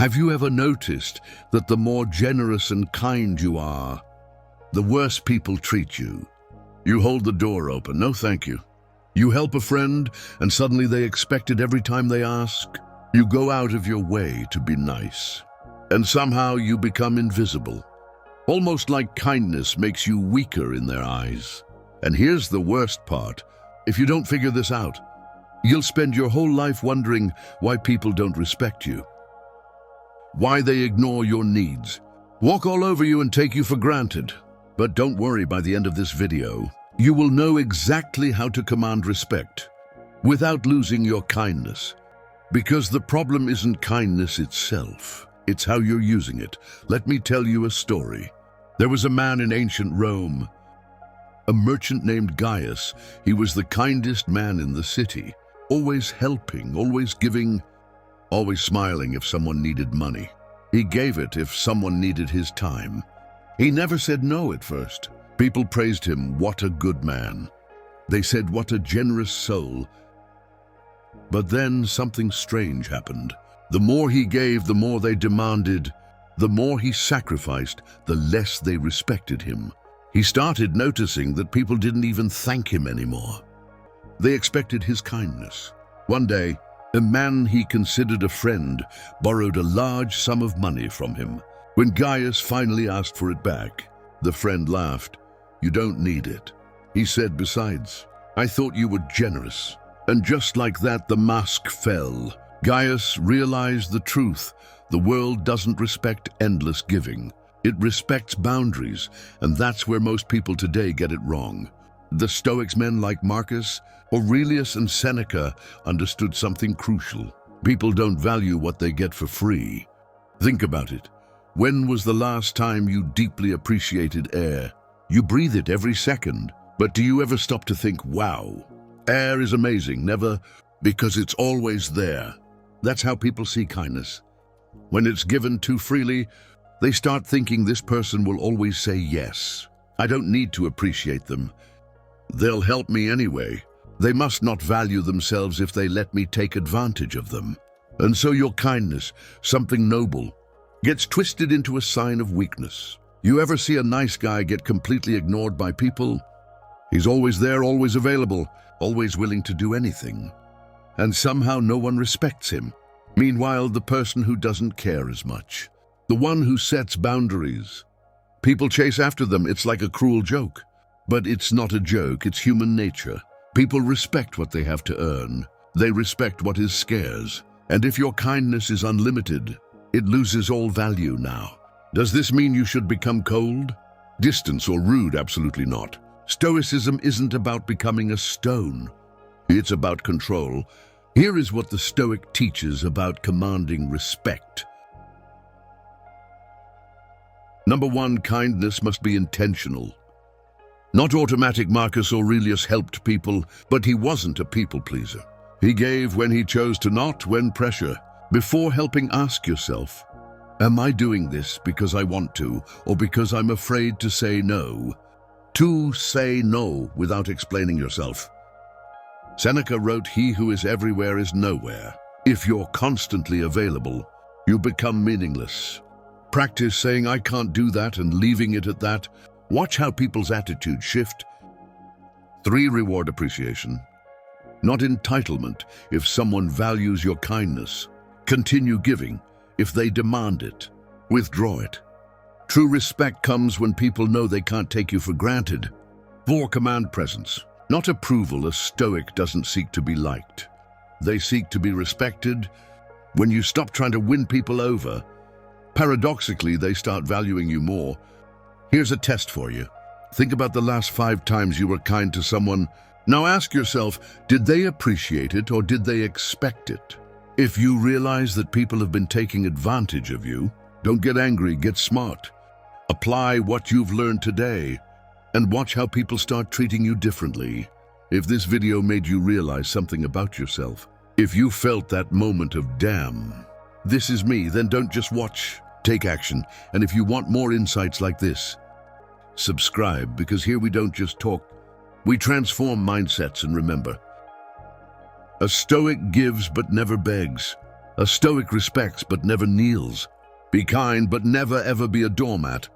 Have you ever noticed that the more generous and kind you are, the worse people treat you? You hold the door open, no thank you. You help a friend, and suddenly they expect it every time they ask. You go out of your way to be nice, and somehow you become invisible. Almost like kindness makes you weaker in their eyes. And here's the worst part. If you don't figure this out, you'll spend your whole life wondering why people don't respect you, why they ignore your needs, walk all over you and take you for granted. But don't worry, by the end of this video, you will know exactly how to command respect without losing your kindness. Because the problem isn't kindness itself, it's how you're using it. Let me tell you a story. There was a man in ancient Rome, a merchant named Gaius. He was the kindest man in the city, always helping, always giving, always smiling if someone needed money. He gave it if someone needed his time. He never said no at first. People praised him, what a good man. They said, what a generous soul. But then something strange happened. The more he gave, the more they demanded. The more he sacrificed, the less they respected him. He started noticing that people didn't even thank him anymore. They expected his kindness. One day, a man he considered a friend borrowed a large sum of money from him. When Gaius finally asked for it back, the friend laughed. You don't need it. He said, besides, I thought you were generous. And just like that, the mask fell. Gaius realized the truth. The world doesn't respect endless giving. It respects boundaries, and that's where most people today get it wrong. The Stoics, men like Marcus, Aurelius, and Seneca, understood something crucial. People don't value what they get for free. Think about it. When was the last time you deeply appreciated air? You breathe it every second, but do you ever stop to think, wow, air is amazing? Never, because it's always there. That's how people see kindness. When it's given too freely, they start thinking this person will always say yes. I don't need to appreciate them. They'll help me anyway. They must not value themselves if they let me take advantage of them. And so your kindness, something noble, gets twisted into a sign of weakness. You ever see a nice guy get completely ignored by people? He's always there, always available, always willing to do anything. And somehow no one respects him. Meanwhile, the person who doesn't care as much, the one who sets boundaries, people chase after them. It's like a cruel joke. But it's not a joke, it's human nature. People respect what they have to earn. They respect what is scarce. And if your kindness is unlimited, it loses all value now. Does this mean you should become cold, distant, or rude? Absolutely not. Stoicism isn't about becoming a stone. It's about control. Here is what the Stoic teaches about commanding respect. Number 1, kindness must be intentional. Not automatic. Marcus Aurelius helped people, but he wasn't a people pleaser. He gave when he chose to, not when pressure. Before helping, ask yourself, am I doing this because I want to, or because I'm afraid to say no? To say no without explaining yourself. Seneca wrote, he who is everywhere is nowhere. If you're constantly available, you become meaningless. Practice saying, I can't do that, and leaving it at that. Watch how people's attitudes shift. 3, reward appreciation. Not entitlement. If someone values your kindness, continue giving. If they demand it, withdraw it. True respect comes when people know they can't take you for granted. 4, command presence. Not approval. A Stoic doesn't seek to be liked. They seek to be respected. When you stop trying to win people over, paradoxically, they start valuing you more. Here's a test for you. Think about the last 5 times you were kind to someone. Now ask yourself, did they appreciate it or did they expect it? If you realize that people have been taking advantage of you, don't get angry, get smart. Apply what you've learned today and watch how people start treating you differently. If this video made you realize something about yourself, if you felt that moment of damn, this is me, then don't just watch. Take action. And if you want more insights like this, subscribe, because here we don't just talk, we transform mindsets. And remember, a Stoic gives but never begs. A Stoic respects but never kneels. Be kind but never ever be a doormat.